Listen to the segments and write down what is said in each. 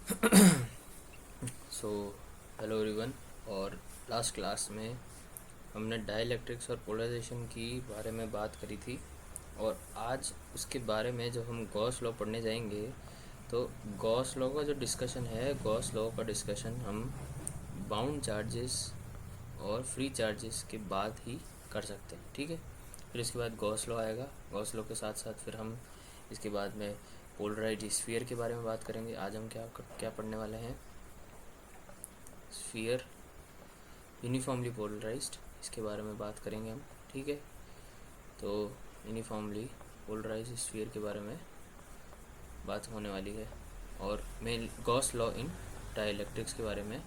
So hello everyone. और last class में हमने डाइलेक्ट्रिक्स और पोलराइजेशन की बारे में बात करी थी, और आज उसके बारे में जब हम गॉस लॉ पढ़ने जाएंगे तो गॉस लॉ का जो डिस्कशन है, गॉस लॉ का डिस्कशन हम बाउंड चार्जेस और फ्री चार्जेस के बाद ही कर सकते हैं। ठीक है, फिर इसके बाद गॉस लॉ आएगा। गॉस लॉ के साथ साथ फिर हम इसके बाद में पोलराइज्ड स्फीयर के बारे में बात करेंगे। आज हम क्या पढ़ने वाले हैं, स्फीयर यूनिफॉर्मली पोलराइज्ड, इसके बारे में बात करेंगे हम। ठीक है, तो यूनिफॉर्मली पोलराइज्ड स्फीयर के बारे में बात होने वाली है, और मेन गॉस लॉ इन डाइलेक्ट्रिक्स के बारे में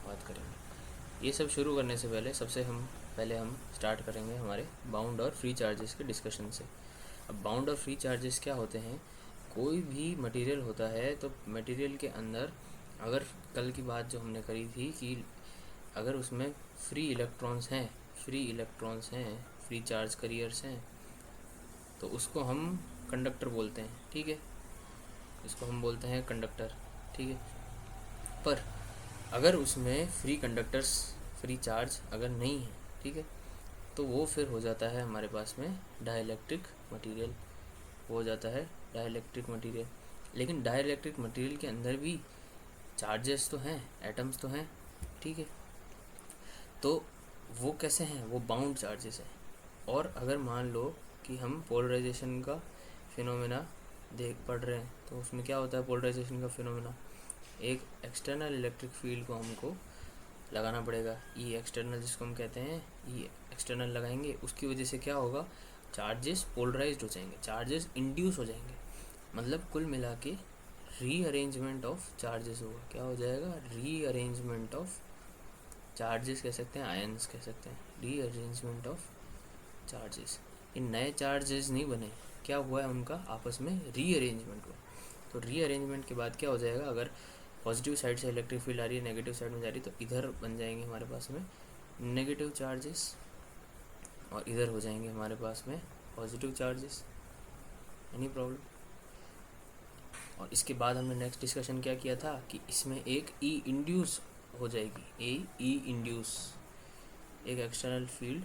बात करेंगे। ये सब शुरू करने से पहले हम स्टार्ट करेंगे हमारे बाउंड और फ्री चार्जेस के डिस्कशन से। अब बाउंड और फ्री चार्जेस क्या होते हैं? कोई भी मटेरियल होता है तो मटेरियल के अंदर, अगर कल की बात जो हमने करी थी कि अगर उसमें फ्री इलेक्ट्रॉन्स हैं, फ्री चार्ज करियर्स हैं, तो उसको हम कंडक्टर बोलते हैं। ठीक है, इसको हम बोलते हैं कंडक्टर। ठीक है, पर अगर उसमें फ्री चार्ज अगर नहीं है, ठीक है, तो वो फिर हो जाता है हमारे पास में डाइलेक्ट्रिक मटेरियल हो जाता है, डाइलेक्ट्रिक मटेरियल। लेकिन डाइलेक्ट्रिक मटेरियल के अंदर भी चार्जेस तो हैं, एटम्स तो हैं। ठीक है, तो वो कैसे हैं? वो बाउंड चार्जेस हैं। और अगर मान लो कि हम पोलराइजेशन का फिनोमेना देख पढ़ रहे हैं, तो उसमें क्या होता है पोलराइजेशन का फिनोमेना? एक एक्सटर्नल इलेक्ट्रिक फील्ड को हमको लगाना पड़ेगा, ई एक्सटर्नल जिसको हम कहते हैं, ई एक्सटर्नल लगाएंगे, उसकी वजह से क्या होगा? चार्जेस पोलराइज्ड हो जाएंगे, चार्जेस इंड्यूस हो जाएंगे। मतलब कुल मिला के रीअरेंजमेंट ऑफ चार्जेस होगा। क्या हो जाएगा? रीअरेंजमेंट ऑफ चार्जेस कह सकते हैं, आयंस कह सकते हैं, रीअरेंजमेंट ऑफ चार्जेस। इन नए चार्जेस नहीं बने, क्या हुआ है? उनका आपस में रीअरेंजमेंट हुआ। तो रीअरेंजमेंट के बाद क्या हो जाएगा? अगर पॉजिटिव साइड से इलेक्ट्रिक फील्ड आ रही है, नेगेटिव साइड में जा रही है, तो इधर बन जाएंगे हमारे पास में नेगेटिव चार्जेस, और इधर हो जाएंगे हमारे पास में पॉजिटिव चार्जेस। Any problem? और इसके बाद हमने नेक्स्ट डिस्कशन क्या किया था कि इसमें एक ई इंड्यूस हो जाएगी, ई इंड्यूस, एक एक्सटर्नल फील्ड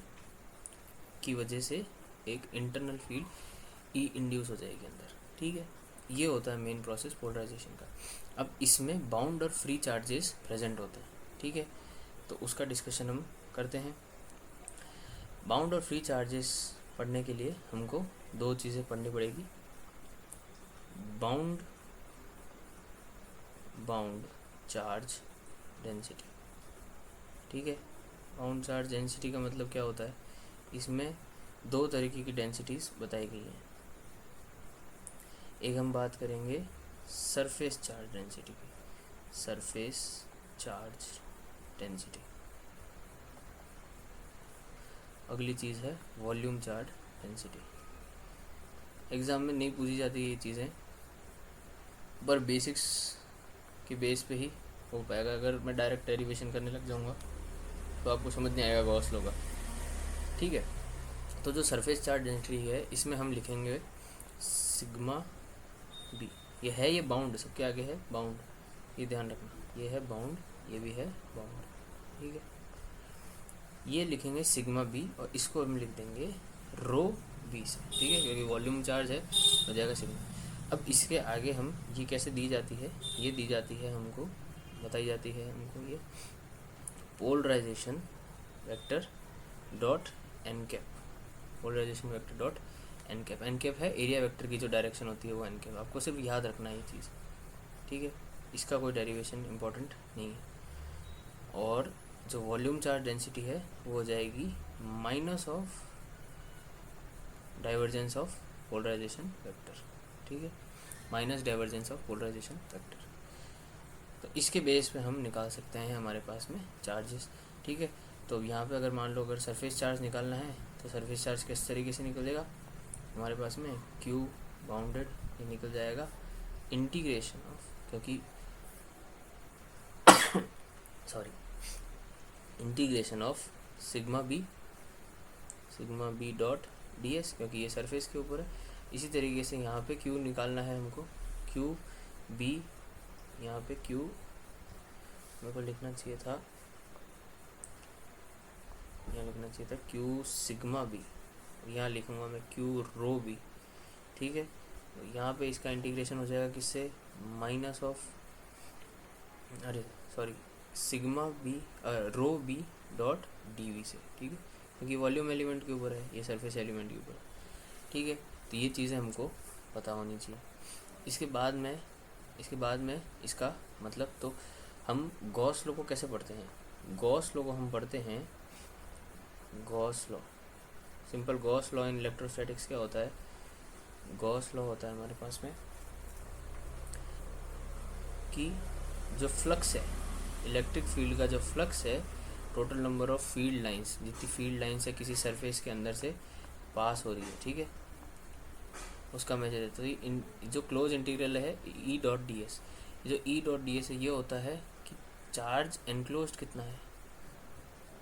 की वजह से एक इंटरनल फील्ड ई इंड्यूस हो जाएगी अंदर। ठीक है, ये होता है मेन प्रोसेस पोलराइजेशन का। अब इसमें बाउंड और फ्री चार्जेस प्रेजेंट होते हैं। ठीक है, तो उसका डिस्कशन हम करते हैं। बाउंड और फ्री चार्जेस पढ़ने के लिए हमको दो चीज़ें पढ़नी पड़ेगी। Bound charge density. ठीक है, बाउंड चार्ज डेंसिटी का मतलब क्या होता है? इसमें दो तरीके की डेंसिटीज़ बताई गई हैं। एक हम बात करेंगे सरफेस चार्ज डेंसिटी की, सरफेस चार्ज डेंसिटी। अगली चीज़ है वॉल्यूम चार्ज डेंसिटी। एग्ज़ाम में नहीं पूछी जाती ये चीज़ें, पर बेसिक्स के बेस पे ही हो पाएगा। अगर मैं डायरेक्ट डेरिवेशन करने लग जाऊँगा तो आपको समझ नहीं आएगा गॉस लॉ का। ठीक है, तो जो सरफेस चार्ज डेंसिटी है, इसमें हम लिखेंगे सिग्मा बी। ये है, ये बाउंड, सबके आगे है बाउंड, ये ध्यान रखना, ये है बाउंड, ये भी है बाउंड। ठीक है, ये लिखेंगे सिग्मा बी, और इसको हम लिख देंगे रो बी से। ठीक है, क्योंकि वॉल्यूम चार्ज है, हो जाएगा सिग्मा। अब इसके आगे हम ये कैसे दी जाती है? ये दी जाती है हमको, बताई जाती है हमको, ये polarization vector dot n cap, polarization vector dot n cap. N cap है एरिया वेक्टर की जो डायरेक्शन होती है, वो एन कैप। आपको सिर्फ याद रखना है ये चीज़। ठीक है, इसका कोई डेरिवेशन इम्पोर्टेंट नहीं है। और जो वॉल्यूम चार्ज डेंसिटी है वो हो जाएगी minus of divergence of polarization vector. ठीक है, minus divergence of polarization vector. तो इसके बेस पे हम निकाल सकते हैं हमारे पास में चार्जेस। ठीक है, तो यहाँ पे अगर मान लो अगर सरफेस चार्ज निकालना है, तो सरफेस चार्ज किस तरीके से निकलेगा हमारे पास में? क्यू बाउंडेड, ये निकल जाएगा इंटीग्रेशन ऑफ, क्योंकि sorry, integration of sigma b dot d s, क्योंकि ये सरफेस के ऊपर है। इसी तरीके से यहाँ पे क्यू निकालना है हमको, क्यू बी यहाँ पे क्यू मेरे को लिखना चाहिए था, यहाँ लिखना चाहिए था क्यू सिग्मा बी, यहाँ लिखूँगा मैं क्यू रो बी, ठीक है। यहाँ पे इसका इंटीग्रेशन हो जाएगा किससे, माइनस ऑफ, अरे sorry, sigma b rho b dot d v से, ठीक है, क्योंकि वॉल्यूम एलिमेंट के ऊपर है, ये सरफेस एलिमेंट के ऊपर, ठीक है। तो ये चीज़ें हमको पता होनी चाहिए। इसके बाद में इसका मतलब, तो हम गॉस लॉ को कैसे पढ़ते हैं, गॉस लॉ को हम पढ़ते हैं, Gauss law, simple Gauss law in electrostatics क्या होता है, गॉस लॉ होता है हमारे पास में कि जो फ्लक्स है, इलेक्ट्रिक फील्ड का जो फ्लक्स है, total number of field lines, जितनी फील्ड लाइंस है किसी सरफेस के अंदर से पास हो रही है, ठीक है, उसका मेजर है। तो इन जो क्लोज इंटीग्रल है ई डॉट डी एस, जो ई डॉट डी एस है ये होता है कि चार्ज एनक्लोज्ड कितना है,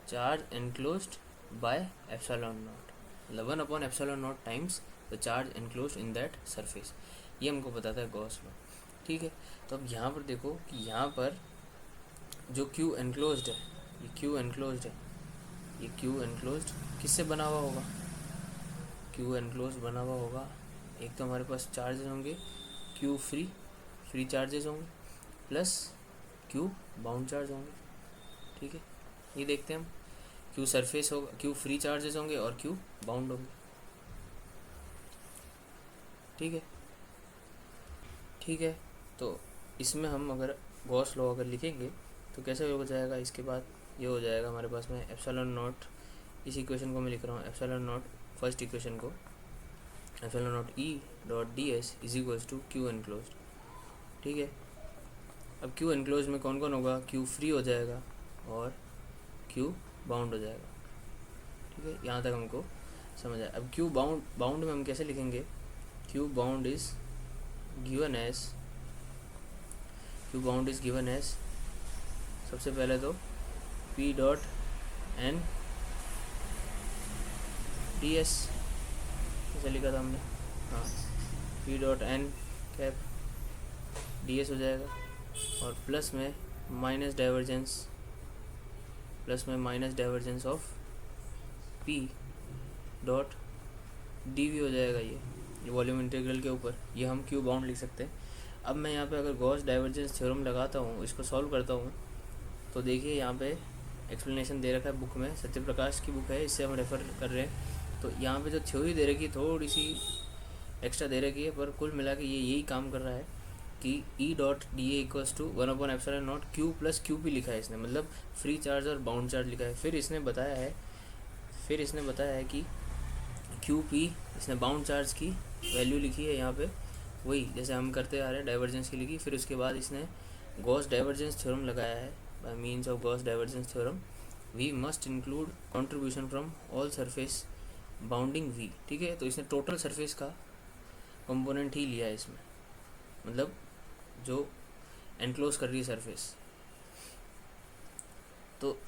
charge enclosed by epsilon not, मतलब 1/एप्सिलॉन not times the charge enclosed in that surface, ये हमको बताता है गॉस लॉ, ठीक है। तो अब यहाँ पर देखो कि यहाँ पर जो क्यू एनक्लोज्ड है, ये क्यू एनक्लोज्ड है, ये क्यू एनक्लोज्ड किससे बना हुआ होगा, क्यू एनक्लोज्ड बना हुआ होगा, एक तो हमारे पास चार्जेस होंगे क्यू फ्री चार्जेस होंगे, प्लस क्यू बाउंड चार्ज होंगे, ठीक है। ये देखते हैं हम, क्यू सरफेस होगा, क्यू फ्री चार्जेस होंगे और क्यू बाउंड होंगे, ठीक है। तो इसमें हम अगर गॉस लॉ अगर लिखेंगे तो कैसे हो जाएगा, इसके बाद ये हो जाएगा हमारे पास में एप्सिलॉन नॉट, इस इक्वेशन को मैं लिख रहा हूँ एप्सिलॉन नॉट, फर्स्ट इक्वेशन को epsilon naught e dot d s is equals to q enclosed, ठीक है। अब क्यू एनक्लोज में कौन कौन होगा, क्यू फ्री हो जाएगा और क्यू बाउंड हो जाएगा, ठीक है, यहाँ तक हमको समझ आया। अब क्यू बाउंड में हम कैसे लिखेंगे, q bound is given as सबसे पहले तो p dot n d s, ऐसा लिखा था हमने, हाँ, p dot n cap d s हो जाएगा, और प्लस में minus divergence of p dot d v हो जाएगा, ये वॉल्यूम इंटीग्रल के ऊपर, ये हम क्यू बाउंड लिख सकते हैं। अब मैं यहाँ पे अगर गॉस डाइवर्जेंस थ्योरम लगाता हूँ, इसको सॉल्व करता हूँ, तो देखिए यहाँ पे एक्सप्लेनेशन दे रखा है बुक में, सत्यप्रकाश की बुक है, इससे हम रेफ़र कर रहे हैं। तो यहाँ पे जो थ्योरी दे रखी है थोड़ी सी एक्स्ट्रा दे रखी है, पर कुल मिला के ये यही काम कर रहा है कि E dot D A equals to 1/एप्सिलॉन not q plus q p लिखा है इसने, मतलब फ्री चार्ज और बाउंड चार्ज लिखा है। फिर इसने बताया है कि क्यू पी, इसने बाउंड चार्ज की वैल्यू लिखी है यहाँ पे, वही जैसे हम करते आ रहे हैं, डाइवर्जेंस की लिखी। फिर उसके बाद इसने गॉस डाइवर्जेंस थ्योरम लगाया है, by means of Gauss divergence theorem we must include contribution from all surface bounding v, ठीक है। तो इसने टोटल सरफेस का कंपोनेंट ही लिया है इसमें, मतलब जो एनक्लोज कर रही है सरफेस। तो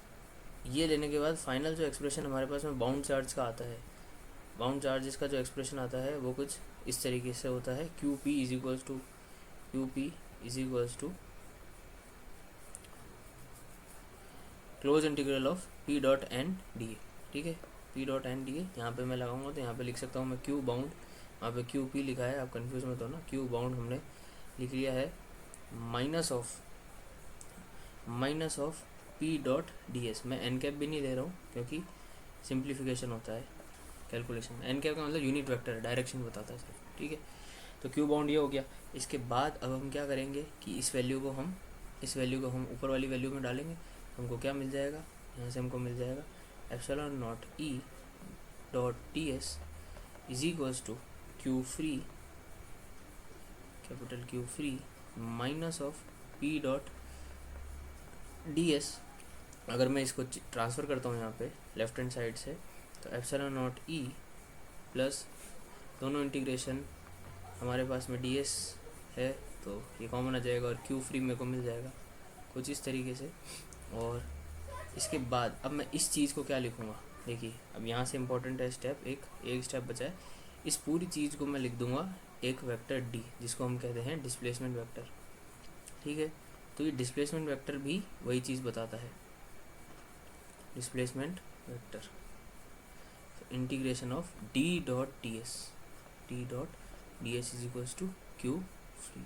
ये लेने के बाद फाइनल जो एक्सप्रेशन हमारे पास में बाउंड चार्ज का आता है, बाउंड चार्जेस का जो एक्सप्रेशन आता है वो कुछ इस तरीके से होता है, q p is equals to close integral of p dot n d a, ठीक है, p dot n d a यहाँ पर मैं लगाऊंगा, तो यहाँ पे लिख सकता हूँ मैं क्यू बाउंड, वहाँ पे क्यू पी लिखा है, आप कंफ्यूज मत हो ना, क्यू बाउंड हमने लिख लिया है minus of p dot d S. मैं एन कैप भी नहीं ले रहा हूँ क्योंकि सिंप्लीफिकेशन होता है कैलकुलेशन, एन कैप का मतलब यूनिट वेक्टर डायरेक्शन बताता है सिर्फ, ठीक है। तो क्यू बाउंड ये हो गया। इसके बाद अब हम क्या करेंगे कि इस वैल्यू को हम ऊपर वाली वैल्यू में डालेंगे, हमको क्या मिल जाएगा, यहाँ से हमको मिल जाएगा epsilon naught e dot d s is equals to q free, capital Q free minus of p dot d s. अगर मैं इसको ट्रांसफ़र करता हूँ यहाँ पे लेफ्ट हैंड साइड से, तो एप्सिलॉन नॉट ई प्लस दोनों इंटीग्रेशन हमारे पास में डी एस है, तो ये कॉमन आ जाएगा और क्यू फ्री मेरे को मिल जाएगा कुछ इस तरीके से। और इसके बाद अब मैं इस चीज़ को क्या लिखूँगा, देखिए अब यहाँ से इम्पोर्टेंट है स्टेप, एक स्टेप बचा है। इस पूरी चीज़ को मैं लिख दूँगा एक वेक्टर डी, जिसको हम कहते हैं डिस्प्लेसमेंट वेक्टर, ठीक है। तो ये डिस्प्लेसमेंट वेक्टर भी वही चीज़ बताता है, displacement vector. Integration of d dot d s, d dot d s is equals to q free.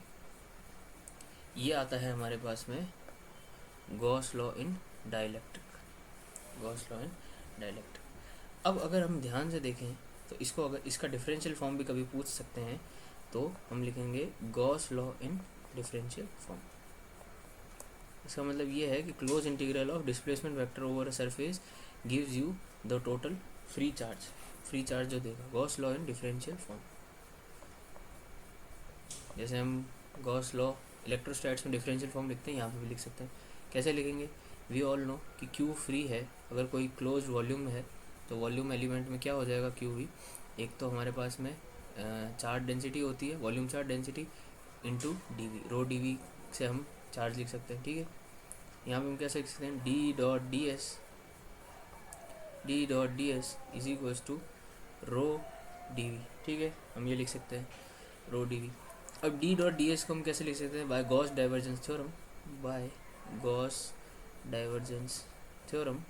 ये आता है हमारे पास में Gauss law in dielectric, Gauss law in dielectric. अब अगर हम ध्यान से देखें तो इसको, अगर इसका डिफरेंशियल फॉर्म भी कभी पूछ सकते हैं तो हम लिखेंगे Gauss law in differential form. इसका मतलब ये है कि close integral of displacement vector over a surface gives you the total free charge, free charge जो देगा, Gauss law in differential form. जैसे हम गॉस लॉ इलेक्ट्रोस्टैट्स में डिफरेंशियल फॉर्म लिखते हैं, यहाँ पे भी लिख सकते हैं। कैसे लिखेंगे? वी ऑल नो कि क्यू फ्री है, अगर कोई क्लोज वॉल्यूम है तो वॉल्यूम एलिमेंट में क्या हो जाएगा, क्यू वी। एक तो हमारे पास में चार्ज डेंसिटी होती है, volume charge density into d v, rho d v से हम चार्ज लिख सकते हैं, ठीक है। यहाँ पे हम कैसे लिख सकते हैं, d dot d s, d dot d s is equals to rho d v, ठीक है, हम ये लिख सकते हैं रो डी वी। अब डी डॉट डी एस को हम कैसे लिख सकते हैं, by Gauss divergence theorem, by Gauss divergence theorem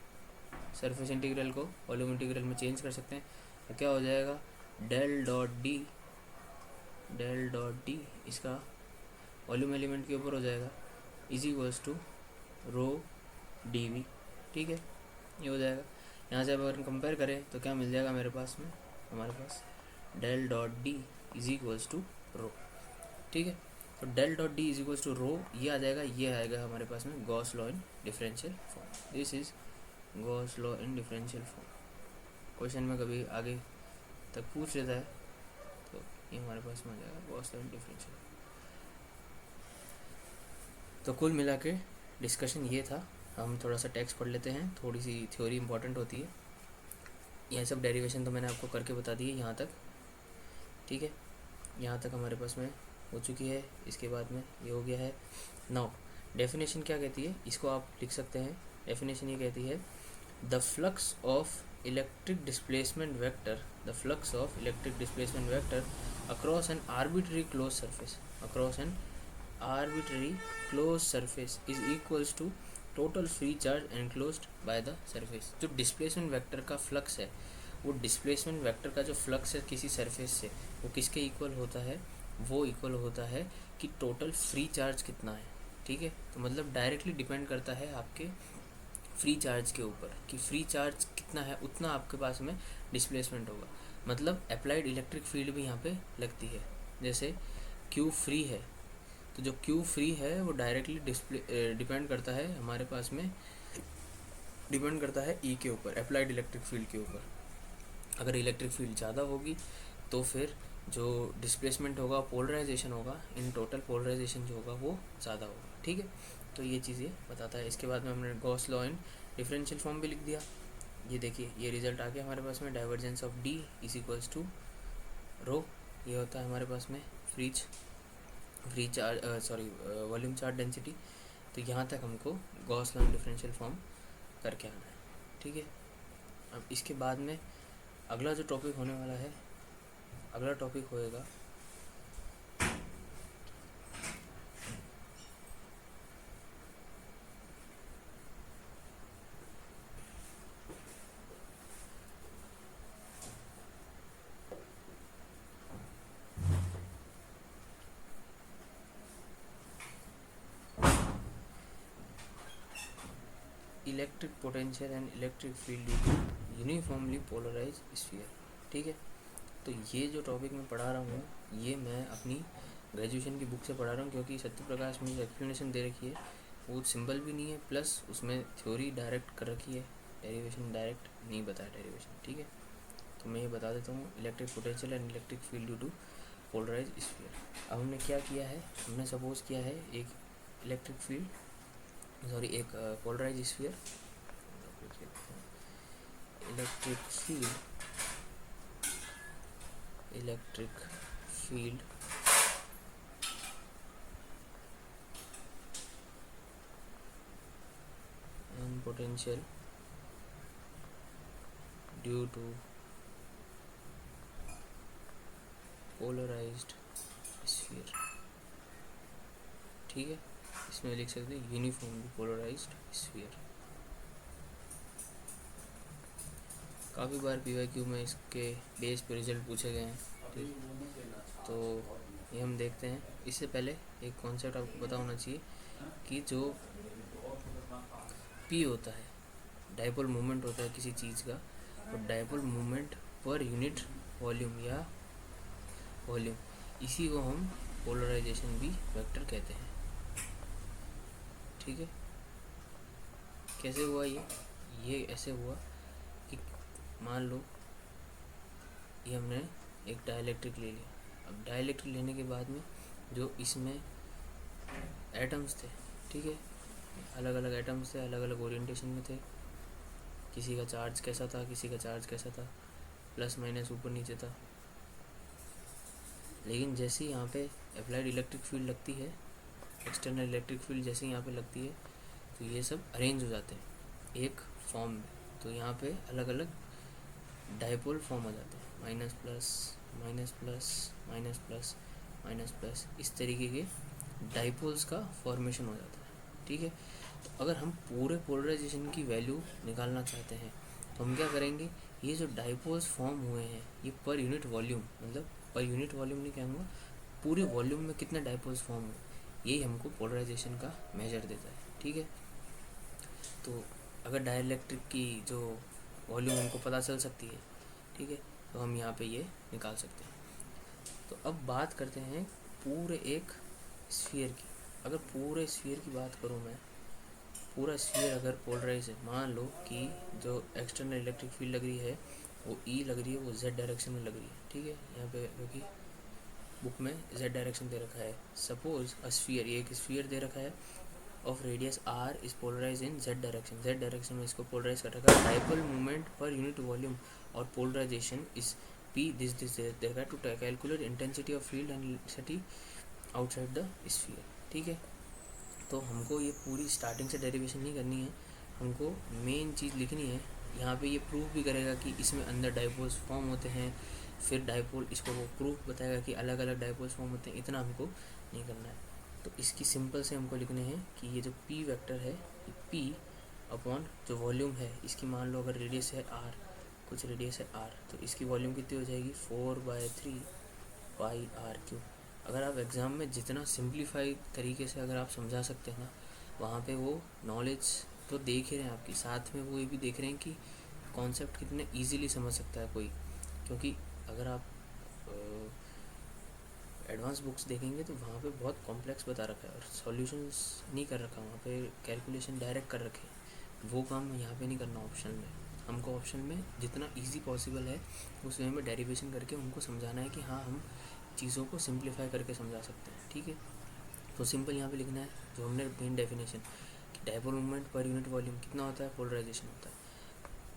surface integral को वॉल्यूम इंटीग्रल में चेंज कर सकते हैं। तो क्या हो जाएगा, del dot d, del dot d इसका वॉल्यूम एलिमेंट के ऊपर हो जाएगा, is equals to rho d v, ठीक है, ये हो जाएगा। यहाँ से अगर कंपेयर करें तो क्या मिल जाएगा मेरे पास में, हमारे पास del dot D is equals to rho, ठीक है। तो del dot D is equals to rho ये आ जाएगा, ये आएगा हमारे पास में Gauss law in differential form. This is Gauss law in differential form. Question में कभी आगे तक पूछ लेता है तो ये हमारे पास में आ जाएगा गॉस लॉ इन डिफरेंशियल। तो कुल मिला के डिस्कशन ये था। हम थोड़ा सा टेक्स्ट पढ़ लेते हैं, थोड़ी सी थ्योरी इंपॉर्टेंट होती है। यह सब डेरिवेशन तो मैंने आपको करके बता दी है यहाँ तक, ठीक है, यहाँ तक हमारे पास में हो चुकी है। इसके बाद में ये हो गया है। नाउ डेफिनेशन क्या कहती है, इसको आप लिख सकते हैं। डेफिनेशन ये कहती है, the flux of electric displacement vector, the flux of electric displacement vector across an arbitrary close surface, across an arbitrary close surface is equals to total free charge enclosed by the surface. जो displacement vector का flux है, वो displacement vector का जो flux है किसी surface से, वो किसके इक्वल होता है, वो इक्वल होता है कि टोटल फ्री चार्ज कितना है, ठीक है। तो मतलब डायरेक्टली डिपेंड करता है आपके फ्री चार्ज के ऊपर कि फ्री चार्ज कितना है, उतना आपके पास में डिस्प्लेसमेंट होगा। मतलब अप्लाइड इलेक्ट्रिक फील्ड भी यहाँ पे लगती है। जैसे क्यू फ्री है, तो जो क्यू फ्री है वो डायरेक्टली डिपेंड करता है, हमारे पास में डिपेंड करता है ई के ऊपर, अप्लाइड इलेक्ट्रिक फील्ड के ऊपर। अगर इलेक्ट्रिक फील्ड ज़्यादा होगी तो फिर जो डिस्प्लेसमेंट होगा, पोलराइजेशन होगा, इन टोटल पोलराइजेशन जो होगा वो ज़्यादा होगा, ठीक है। तो ये चीज़ ये बताता है। इसके बाद में हमने Gauss law in differential form भी लिख दिया। ये देखिए, ये रिजल्ट आ गया हमारे पास में, divergence of D is equals to rho. ये होता है हमारे पास में free charge, volume charge density. तो यहाँ तक हमको Gauss law in differential form करके आना है, ठीक है। अब इसके बाद में अगला जो टॉपिक होने वाला है, अगला टॉपिक होएगा electric potential and electric field uniformly polarize sphere, ठीक है। तो ये जो टॉपिक मैं पढ़ा रहा हूँ, ये मैं अपनी ग्रेजुएशन की बुक से पढ़ा रहा हूँ, क्योंकि सत्य प्रकाश में जो एक्सप्लेनेशन दे रखी है वो सिंबल भी नहीं है, प्लस उसमें थ्योरी डायरेक्ट कर रखी है, डेरिवेशन डायरेक्ट नहीं बताया डेरिवेशन, ठीक है। तो मैं ये बता देता हूँ, electric potential and electric field due to polarize sphere. अब हमने क्या किया है, हमने सपोज किया है एक इलेक्ट्रिक फील्ड, एक polarize sphere, electric field and potential due to polarized sphere, ठीक है। इसमें लिख सकते हैं यूनिफॉर्मली पोलराइज्ड स्फीयर। काफ़ी बार पीवाईक्यू में इसके बेस पे रिजल्ट पूछे गए हैं, ठीक। तो ये हम देखते हैं। इससे पहले एक कॉन्सेप्ट आपको पता होना चाहिए कि जो पी होता है, डाइपोल मोमेंट होता है किसी चीज़ का, और dipole moment per unit volume या वॉल्यूम, इसी को हम पोलराइजेशन भी वेक्टर कहते हैं, ठीक है। कैसे हुआ ये ऐसे हुआ कि मान लो ये हमने एक डाइलेक्ट्रिक ले लिया। अब डाइलेक्ट्रिक लेने के बाद में जो इसमें एटम्स थे, ठीक है, अलग अलग एटम्स थे, अलग अलग ओरिएंटेशन में थे। किसी का चार्ज कैसा था, किसी का चार्ज कैसा था, प्लस माइनस ऊपर नीचे था। लेकिन जैसे ही यहाँ पे अप्लाइड इलेक्ट्रिक फील्ड लगती है, एक्सटर्नल इलेक्ट्रिक फील्ड जैसे यहाँ पे लगती है, तो ये सब अरेंज हो जाते हैं एक फॉर्म में। तो यहाँ पे अलग अलग डाइपोल फॉर्म हो जाते हैं, minus plus minus plus minus plus minus plus, इस तरीके के डाइपोल्स का फॉर्मेशन हो जाता है, ठीक है। तो अगर हम पूरे पोलराइजेशन की वैल्यू निकालना चाहते हैं तो हम क्या करेंगे, ये जो डाइपोल्स फॉर्म हुए हैं ये पर यूनिट वॉल्यूम, मतलब पर यूनिट वॉल्यूम नहीं कहूँगा, पूरे वॉल्यूम में कितने डाइपोल्स फॉर्म हुए, यही हमको पोलराइजेशन का मेजर देता है, ठीक है। तो अगर डाइलेक्ट्रिक की जो वॉल्यूम हमको पता चल सकती है, ठीक है, तो हम यहाँ पे ये निकाल सकते हैं। तो अब बात करते हैं पूरे एक स्फीयर की। अगर पूरे स्फीयर की बात करूँ मैं, पूरा स्फीयर अगर पोलराइज है, मान लो कि जो एक्सटर्नल इलेक्ट्रिक फील्ड लग रही है वो ई लग रही है, वो जेड डायरेक्शन में लग रही है, ठीक है। यहाँ पे क्योंकि बुक में जेड डायरेक्शन दे रखा है। सपोज अ स्फीयर, ये एक स्फीयर दे रखा है of radius R is polarize in z direction, z direction में इसको पोलराइज कर रखा है। Dipole moment per unit volume और पोलराइजेशन इज पी दिस दे रखा है to calculate intensity of field and intensity outside the sphere, ठीक है। तो हमको ये पूरी स्टार्टिंग से डेरिवेशन नहीं करनी है, हमको मेन चीज़ लिखनी है। यहाँ पे ये प्रूव भी करेगा कि इसमें अंदर डाइपोल्स फॉर्म होते हैं, फिर डाइपोल इसको वो प्रूफ बताएगा कि अलग अलग डाइपोल्स फॉर्म होते हैं, इतना हमको नहीं करना है। तो इसकी सिंपल से हमको लिखने हैं कि ये जो पी वेक्टर है, ये पी अपॉन जो वॉल्यूम है इसकी, मान लो अगर रेडियस है आर, कुछ रेडियस है आर, तो इसकी वॉल्यूम कितनी हो जाएगी 4/3 पाई आर क्यूब। अगर आप एग्ज़ाम में जितना सिंप्लीफाई तरीके से अगर आप समझा सकते हैं ना, वहाँ पे वो नॉलेज तो देख ही रहे हैं आपकी, साथ में वो ये भी देख रहे हैं कि कॉन्सेप्ट कितने इजीली समझ सकता है कोई। क्योंकि अगर आप एडवांस बुक्स देखेंगे तो वहाँ पे बहुत कॉम्प्लेक्स बता रखा है और सॉल्यूशंस नहीं कर रखा, वहाँ पे कैलकुलेशन डायरेक्ट कर रखे हैं। वो काम यहाँ पे नहीं करना ऑप्शन में, हमको ऑप्शन में जितना इजी पॉसिबल है उस वे में डेरिवेशन करके उनको समझाना है कि हाँ हम चीज़ों को सिंप्लीफाई करके समझा सकते हैं, ठीक है। तो सिंपल यहाँ पे लिखना है जो हमने मेन डेफिनेशन कि dipole moment per unit volume कितना होता है, पोलराइजेशन होता है।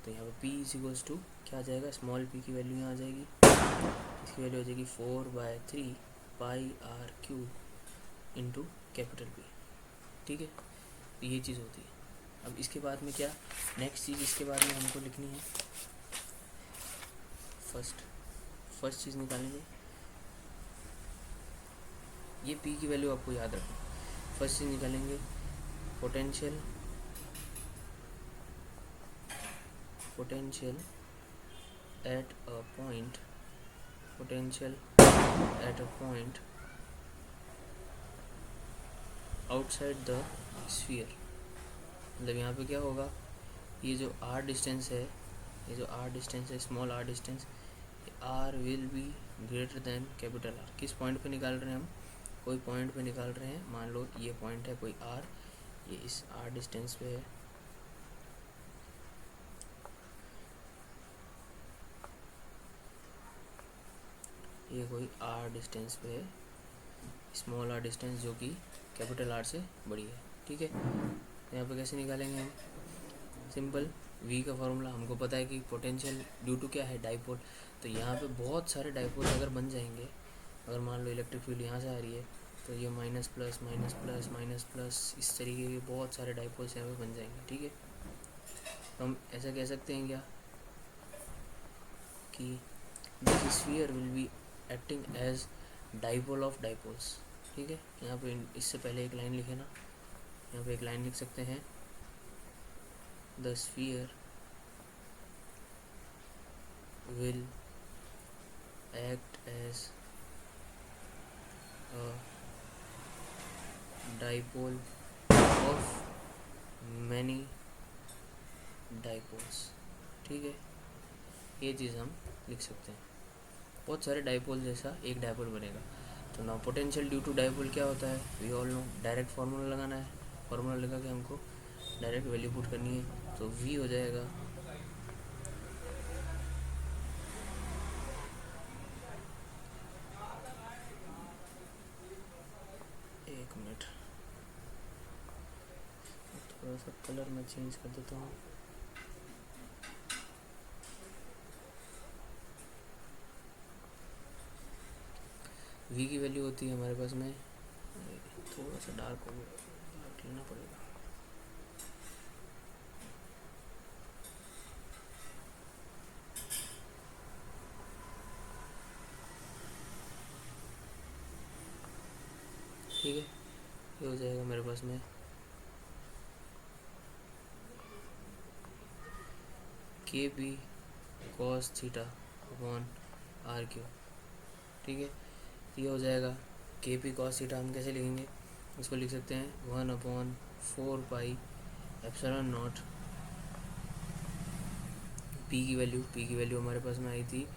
तो यहाँ पे P इज इक्वल्स टू क्या आ जाएगा, स्मॉल p की वैल्यू यहाँ आ जाएगी, इसकी वैल्यू हो जाएगी 4/3 pi r cube into capital P, ठीक है। तो ये चीज़ होती है। अब इसके बाद में क्या, नेक्स्ट चीज़ इसके बाद में हमको लिखनी है, फर्स्ट चीज़ निकालेंगे, ये P की वैल्यू आपको याद रखना। फर्स्ट चीज़ निकालेंगे potential at a point, potential at a point outside the sphere. मतलब यहाँ पे क्या होगा, ये जो r डिस्टेंस है, ये जो r डिस्टेंस है, small r distance, r will be greater than capital R। किस पॉइंट पे निकाल रहे हैं हम, कोई पॉइंट पे निकाल रहे हैं, मान लो ये पॉइंट है कोई r, ये इस r डिस्टेंस पे है, ये कोई r डिस्टेंस पे है, स्मॉल r डिस्टेंस जो कि कैपिटल R से बड़ी है, ठीक है। तो यहाँ पे कैसे निकालेंगे हम, सिंपल, V का फॉर्मूला हमको पता है कि पोटेंशियल ड्यू टू क्या है, डाइपोल। तो यहाँ पे बहुत सारे डाइपोल अगर बन जाएंगे, अगर मान लो इलेक्ट्रिक फील्ड यहाँ से आ रही है तो ये minus plus minus plus minus plus, इस तरीके के बहुत सारे डाइपोल्स यहाँ पे बन जाएंगे, ठीक है। तो हम ऐसा कह सकते हैं क्या कि this sphere will be acting as dipole of dipoles, ठीक है। यहाँ पे इससे पहले एक लाइन लिखे ना, यहाँ पे एक लाइन लिख सकते हैं, the sphere will act as a dipole of many dipoles. ठीक है, ये चीज़ हम लिख सकते हैं, बहुत सारे डाइपोल जैसा एक डाइपोल बनेगा। तो now potential due to dipole क्या होता है, we all know, direct formula लगाना है, फार्मूला लगा के हमको डायरेक्ट वैल्यू पुट करनी है। तो वी हो जाएगा एक मिनट, थोड़ा सा कलर मैं चेंज कर देता हूँ। वी की वैल्यू होती है हमारे पास में, थोड़ा सा डार्क हो गया, डार्क लेना पड़ेगा। ठीक है, ये हो जाएगा मेरे पास में k p cos theta upon r q. ठीक है, ये हो जाएगा के पी कॉस थीटा। हम कैसे लिखेंगे, इसको लिख सकते हैं 1/4 पाई एप्सिलॉन नॉट पी की वैल्यू हमारे पास में आई थी,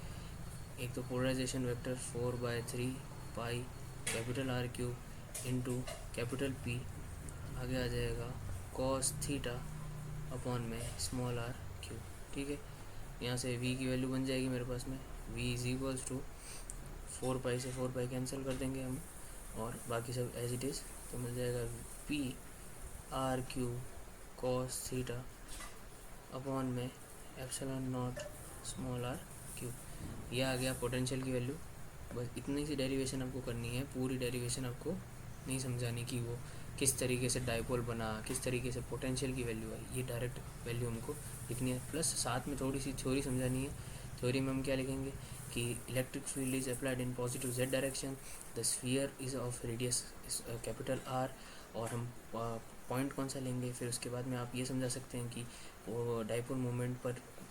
एक तो polarization vector 4/3 pi capital R cube into capital P, आगे आ जाएगा कॉस थीटा अपॉन में स्मॉल आर क्यूब। ठीक है, यहाँ से v की वैल्यू बन जाएगी मेरे पास में, v इज इक्वल्स टू 4 पाई से 4 पाई कैंसिल कर देंगे हम, और बाकी सब एज इट इज़, तो मिल जाएगा p r cube cos theta upon में epsilon not small are cube. यह आ गया पोटेंशियल की वैल्यू। बस इतनी सी डेरिवेशन आपको करनी है, पूरी डेरिवेशन आपको नहीं समझानी कि वो किस तरीके से डाइपोल बना, किस तरीके से पोटेंशियल की वैल्यू आई, ये डायरेक्ट वैल्यू हमको लिखनी है। प्लस साथ में थोड़ी सी थ्योरी समझानी है। थ्योरी में हम क्या लिखेंगे कि electric field is applied in positive z direction, the sphere is of radius capital R, और हम पॉइंट कौन सा लेंगे, फिर उसके बाद में आप ये समझा सकते हैं कि वो dipole moment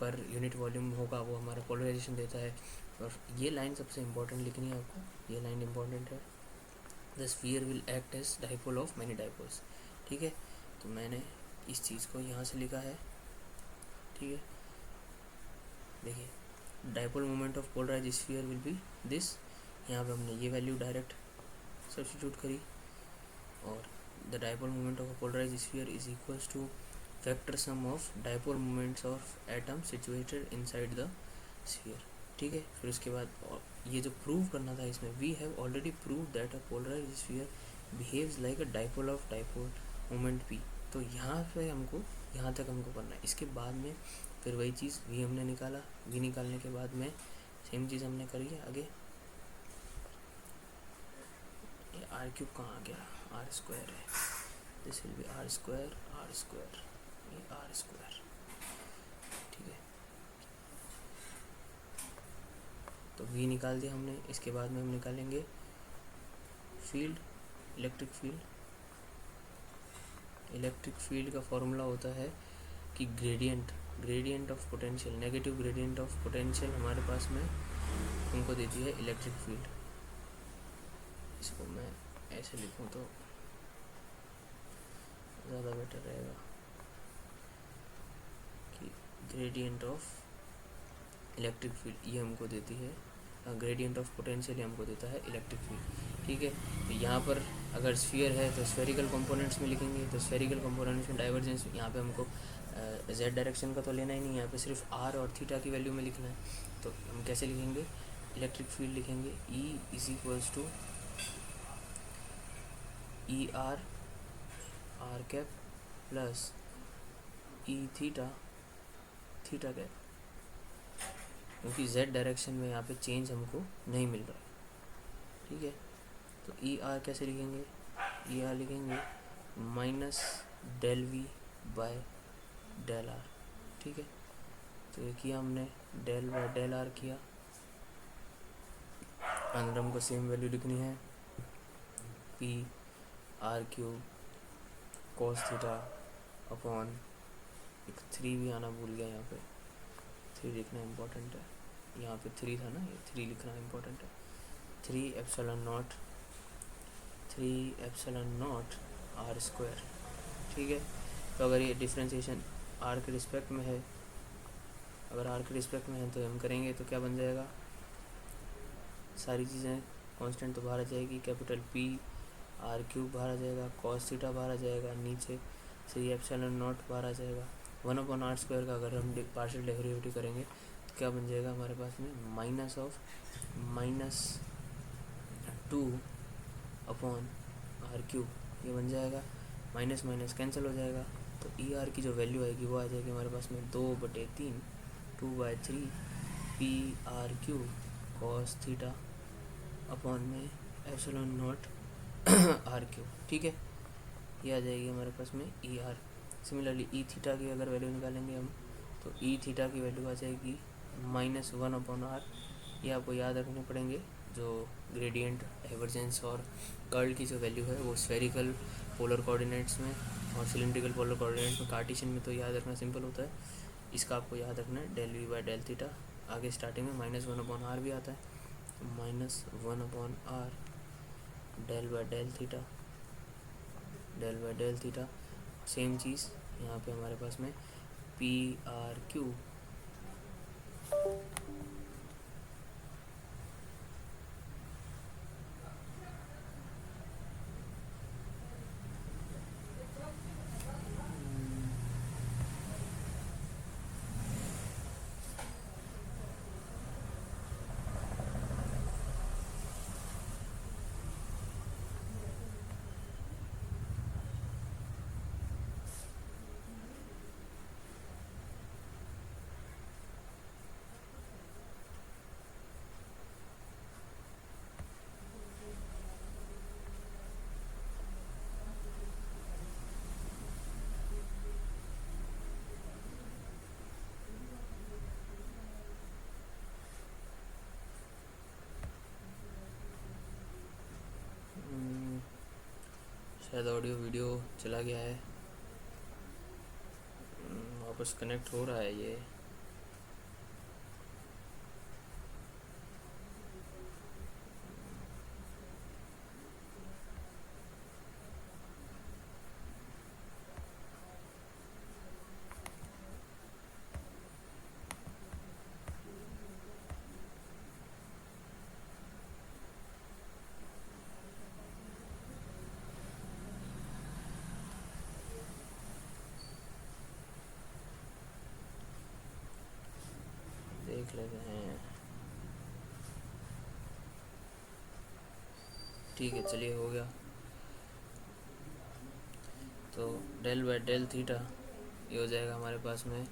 per unit volume होगा, वो हमारा पोलराइजेशन देता है। और ये लाइन सबसे इम्पोर्टेंट लिखनी है आपको, ये लाइन इम्पोर्टेंट है, the sphere will act as dipole of many dipoles. ठीक है, तो मैंने इस चीज़ को यहाँ से लिखा है। ठीक है, देखिए dipole moment of polarize sphere will be this, यहाँ पे हमने ये वैल्यू डायरेक्ट सब्स्टिट्यूट करी, और the dipole moment of polarize sphere is equals to vector sum of dipole moments of atom situated inside the sphere. ठीक है, फिर उसके बाद ये जो प्रूव करना था इसमें, we have already prove that a polarize sphere behaves like a dipole of dipole moment p. तो यहाँ पे हमको, यहाँ तक हमको करना है। इसके बाद में फिर वही चीज़ वी हमने निकाला, वी निकालने के बाद में सेम चीज़ हमने करी है आगे। ये आर क्यूब कहाँ आ गया, आर स्क्वायर है, this will be r square, ये आर स्क्वायर। ठीक है, तो वी निकाल दिया हमने। इसके बाद में हम निकालेंगे फील्ड, इलेक्ट्रिक फील्ड का फॉर्मूला होता है कि gradient of potential, negative gradient of potential हमारे पास में हमको देती है इलेक्ट्रिक फील्ड। इसको मैं ऐसे लिखूँ तो ज़्यादा बेटर रहेगा कि ग्रेडियंट ऑफ इलेक्ट्रिक फील्ड ये हमको देती है, ग्रेडियंट ऑफ पोटेंशियल हमको देता है इलेक्ट्रिक फील्ड। ठीक है, तो यहाँ पर अगर स्फीयर है तो स्फेरिकल कंपोनेंट्स में लिखेंगे, तो स्फेरिकल कंपोनेंट्स में डाइवर्जेंस यहाँ पे हमको z डायरेक्शन का तो लेना ही नहीं, यहाँ पे सिर्फ r और थीटा की वैल्यू में लिखना है। तो हम कैसे लिखेंगे, इलेक्ट्रिक फील्ड लिखेंगे E is equals to e r cap plus e theta cap, क्योंकि z डायरेक्शन में यहाँ पे चेंज हमको नहीं मिल रहा है। ठीक है, तो ई आर कैसे लिखेंगे, ई आर लिखेंगे minus del we by del r. ठीक है, तो ये किया हमने, डेल बाय डेल आर किया, अंदर हमको सेम वैल्यू लिखनी है, P R cube cos theta upon एक 3 भी आना भूल गया, यहाँ पे 3 लिखना इम्पोर्टेंट है, यहाँ पे 3 था ना, ये 3 लिखना इम्पोर्टेंट है। 3 एप्सिलॉन नॉट आर स्क्वायर, ठीक है। तो अगर ये डिफ्रेंशिएशन आर के रिस्पेक्ट में है, अगर आर के रिस्पेक्ट में है तो हम करेंगे तो क्या बन जाएगा, सारी चीज़ें कांस्टेंट तो बाहर आ जाएगी, कैपिटल पी आर क्यूब बाहर आ जाएगा, कॉस थीटा बाहर आ जाएगा, नीचे 3 एप्सिलॉन नॉट बाहर आ जाएगा। 1/r² का अगर हम पार्शियल डेरिवेटिव करेंगे तो क्या बन जाएगा हमारे पास में, -2/r³, ये बन जाएगा। माइनस माइनस कैंसिल हो जाएगा, तो ई आर की जो वैल्यू आएगी वो आ जाएगी हमारे पास में 2/3, 2/3 pr³ कॉस थीटा अपॉन में एप्सिलॉन नॉट r³, ठीक है। ये आ जाएगी हमारे पास में E R. Similarly E theta की अगर वैल्यू निकालेंगे हम, तो ई थीटा की वैल्यू आ जाएगी -1/r। ये आपको याद रखने पड़ेंगे, जो ग्रेडियंट, डाइवर्जेंस और कर्ल की जो वैल्यू है वो स्फेरिकल पोलर कोऑर्डिनेट्स में और सिलिंड्रिकल पोलर कोऑर्डिनेट्स में, कार्टेशियन में तो याद रखना सिंपल होता है, इसका आपको याद रखना है del we by del theta. आगे स्टार्टिंग में -1/r भी आता है, तो -1/r del by del theta, del by del theta. Same चीज़ यहाँ पे हमारे पास में pr³, शायद ऑडियो वीडियो चला गया है, वापस कनेक्ट हो रहा है ये। देख लेते हैं, ठीक है, चलिए हो गया। तो डेल बाय डेल थीटा ये हो जाएगा हमारे पास में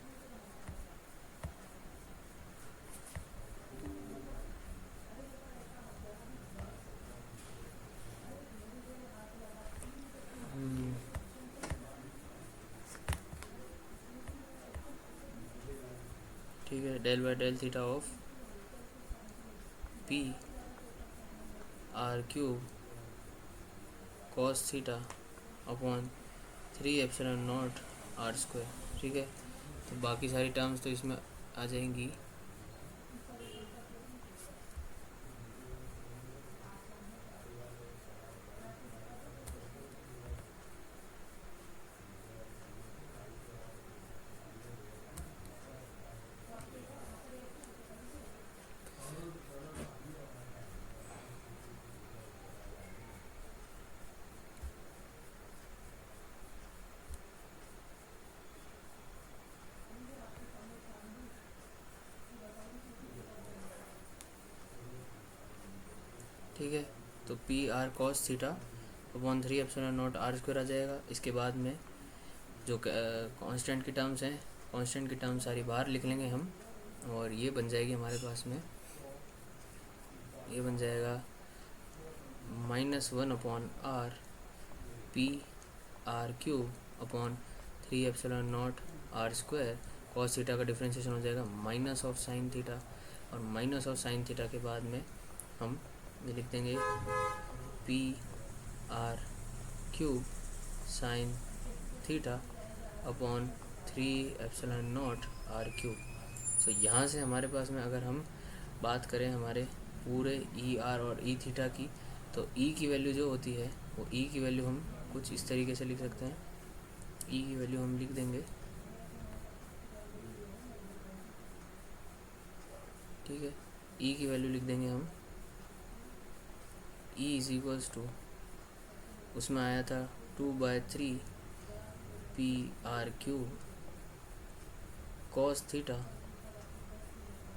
ठीक है, del by del theta of pr³ cos theta upon 3 epsilon not r², ठीक है। तो बाकी सारी टर्म्स तो इसमें आ जाएंगी, ठीक है। तो P R cos theta upon 3 epsilon not r² आ जाएगा। इसके बाद में जो कांस्टेंट की टर्म्स हैं, कांस्टेंट की टर्म्स सारी बाहर लिख लेंगे हम, और ये बन जाएगी हमारे पास में, ये बन जाएगा -1/r pr³ upon 3 epsilon not r²। Cos theta का डिफ्रेंशिएशन हो जाएगा माइनस ऑफ साइन थीटा, और माइनस ऑफ साइन थीटा के बाद में हम ये लिख देंगे pr³ sine theta upon 3 epsilon not are cube. So यहाँ से हमारे पास में अगर हम बात करें हमारे पूरे ई आर और ई थीटा की, तो ई की वैल्यू जो होती है वो ई की वैल्यू हम कुछ इस तरीके से लिख सकते हैं। ई की वैल्यू हम लिख देंगे, ठीक है। ई की वैल्यू लिख देंगे हम, ई इज इक्वल्स टू, उसमें आया था 2/3 P R cube cos theta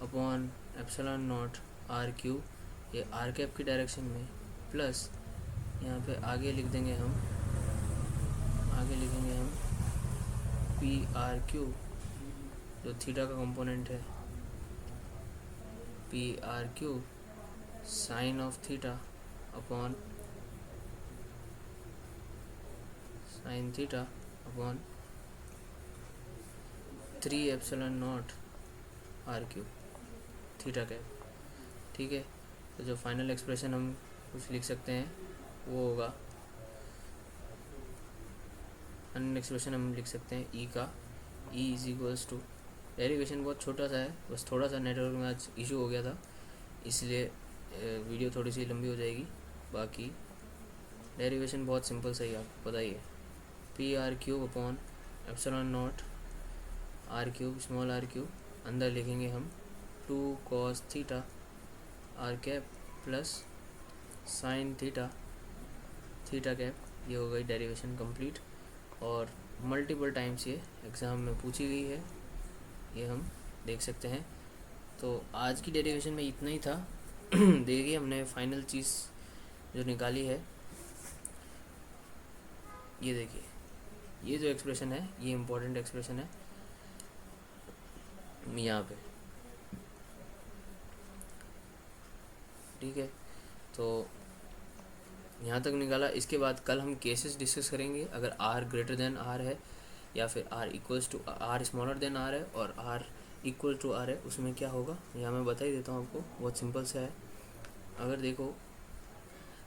upon epsilon not are cube, ये आर कैप की डायरेक्शन में, प्लस यहाँ पे आगे लिख देंगे हम, आगे लिखेंगे हम पी आर क्यूब जो थीटा का कंपोनेंट है, P R cube sine of theta upon sine theta upon 3 epsilon not are cube theta cap, ठीक है। तो जो फाइनल एक्सप्रेशन हम कुछ लिख सकते हैं वो होगा, फाइनल एक्सप्रेशन हम लिख सकते हैं ई का, E is equals to, derivation बहुत छोटा सा है, बस थोड़ा सा नेटवर्क में आज इशू हो गया था इसलिए वीडियो थोड़ी सी लंबी हो जाएगी। बाकी डेरिवेशन बहुत सिंपल सही आपको पता ही है, P R cube upon epsilon not are cube small are cube, अंदर लिखेंगे हम 2 cos theta R cap plus sine theta theta cap. ये हो गई डेरिवेशन कंप्लीट और मल्टीपल टाइम्स ये एग्ज़ाम में पूछी गई है, ये हम देख सकते हैं। तो आज की डेरिवेशन में इतना ही था। देखिए हमने फाइनल चीज़ जो निकाली है, ये देखिए, ये जो एक्सप्रेशन है ये इम्पोर्टेंट एक्सप्रेशन है यहाँ पे, ठीक है। तो यहाँ तक निकाला। इसके बाद कल हम केसेस डिस्कस करेंगे, अगर आर ग्रेटर देन आर है या फिर R equals to R smaller than R है और आर इक्वल टू आर है, उसमें क्या होगा यहाँ मैं बता ही देता हूँ आपको, बहुत सिंपल सा है। अगर देखो,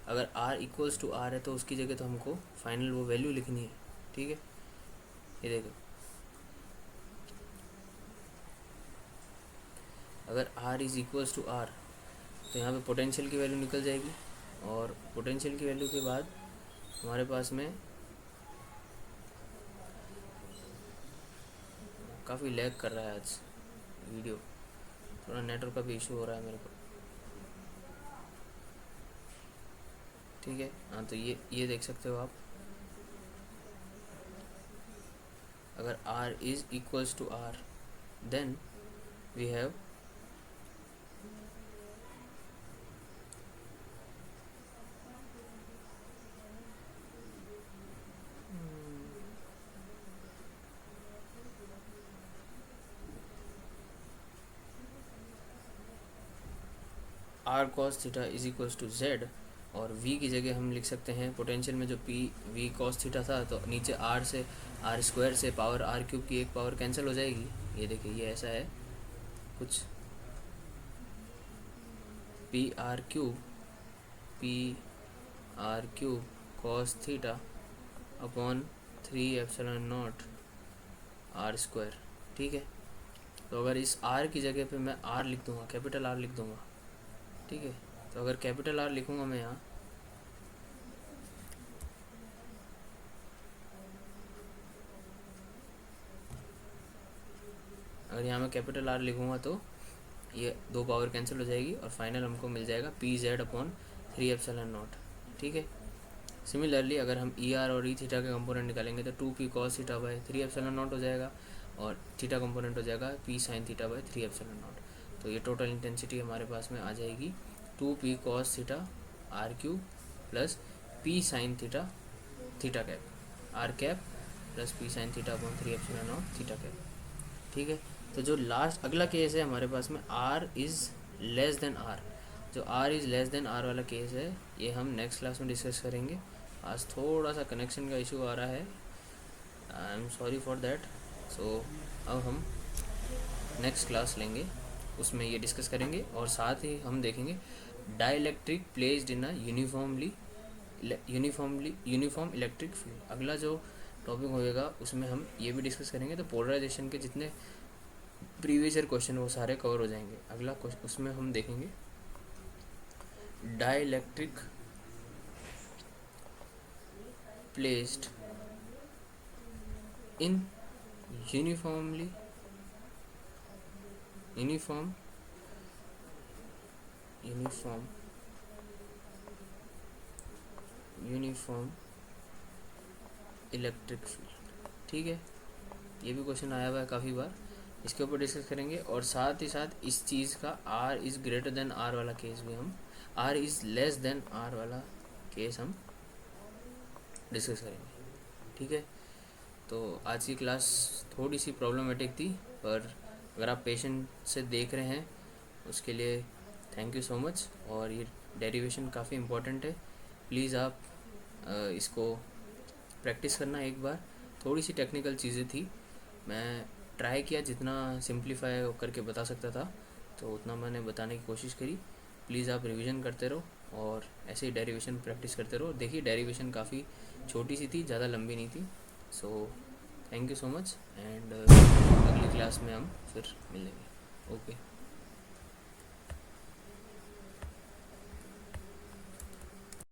अगर आर इक्वल्स टू आर है तो उसकी जगह तो हमको फाइनल वो वैल्यू लिखनी है, ठीक है। ये देखो, अगर R is equals to R तो यहाँ पे पोटेंशियल की वैल्यू निकल जाएगी और पोटेंशियल की वैल्यू के बाद हमारे पास में काफ़ी लैग कर रहा है आज वीडियो, थोड़ा नेटवर्क का भी इशू हो रहा है मेरे को, ठीक है। हाँ तो ये देख सकते हो आप, अगर r is equals to r then we have r cos theta is equals to z और v की जगह हम लिख सकते हैं पोटेंशियल में जो p v cos थीटा था, तो नीचे r से r स्क्वायर से पावर r क्यूब की एक पावर कैंसिल हो जाएगी। ये देखिए ये ऐसा है कुछ, P R cube cos theta upon 3 epsilon not r square, ठीक है। तो अगर इस r की जगह पे मैं r लिख दूँगा, कैपिटल R लिख दूँगा, ठीक है। तो अगर कैपिटल R लिखूँगा मैं यहाँ, अगर यहाँ मैं कैपिटल R लिखूँगा तो ये दो पावर कैंसिल हो जाएगी और फाइनल हमको मिल जाएगा P Z upon 3 epsilon not, ठीक है। सिमिलरली अगर हम ई आर और ई थीटा के कंपोनेंट निकालेंगे तो 2p cos theta by 3 epsilon not हो जाएगा और थीटा कंपोनेंट हो जाएगा p sin theta by 3 epsilon not. तो ये टोटल इंटेंसिटी हमारे पास में आ जाएगी 2p cos theta R cube plus p sin theta theta cap R cap plus p sin theta upon 3 epsilon naught theta cap, ठीक है। तो जो लास्ट अगला केस है हमारे पास में r is less then r, जो r is less then r वाला केस है ये हम नेक्स्ट क्लास में डिस्कस करेंगे। आज थोड़ा सा कनेक्शन का इशू आ रहा है, I am sorry for that. So अब हम नेक्स्ट क्लास लेंगे, उसमें ये डिस्कस करेंगे और साथ ही हम देखेंगे dielectric placed in a uniform electric field. अगला जो टॉपिक होएगा उसमें हम ये भी डिस्कस करेंगे। तो पोलराइजेशन के जितने प्रीवियस ईयर क्वेश्चन वो सारे कवर हो जाएंगे। अगला क्वेश्चन उसमें हम देखेंगे dielectric placed in uniform electric field. ठीक है, ये भी क्वेश्चन आया हुआ है काफ़ी बार, इसके ऊपर डिस्कस करेंगे। और साथ ही साथ इस चीज़ का R is greater than R वाला केस भी हम, R is less than R वाला केस हम डिस्कस करेंगे। ठीक है, तो आज की क्लास थोड़ी सी प्रॉब्लमेटिक थी, पर अगर आप पेशेंट से देख रहे हैं उसके लिए थैंक यू सो मच। और ये डेरिवेशन काफ़ी इम्पोर्टेंट है, प्लीज़ आप इसको प्रैक्टिस करना एक बार। थोड़ी सी टेक्निकल चीज़ें थी, मैं ट्राई किया जितना सिंप्लीफाई करके बता सकता था तो उतना मैंने बताने की कोशिश करी। प्लीज़ आप रिवीजन करते रहो और ऐसे ही डेरिवेशन प्रैक्टिस करते रहो। देखिए डेरिवेशन काफ़ी छोटी सी थी, ज़्यादा लंबी नहीं थी। So thank you so much and अगली क्लास में हम फिर मिलेंगे। ओके।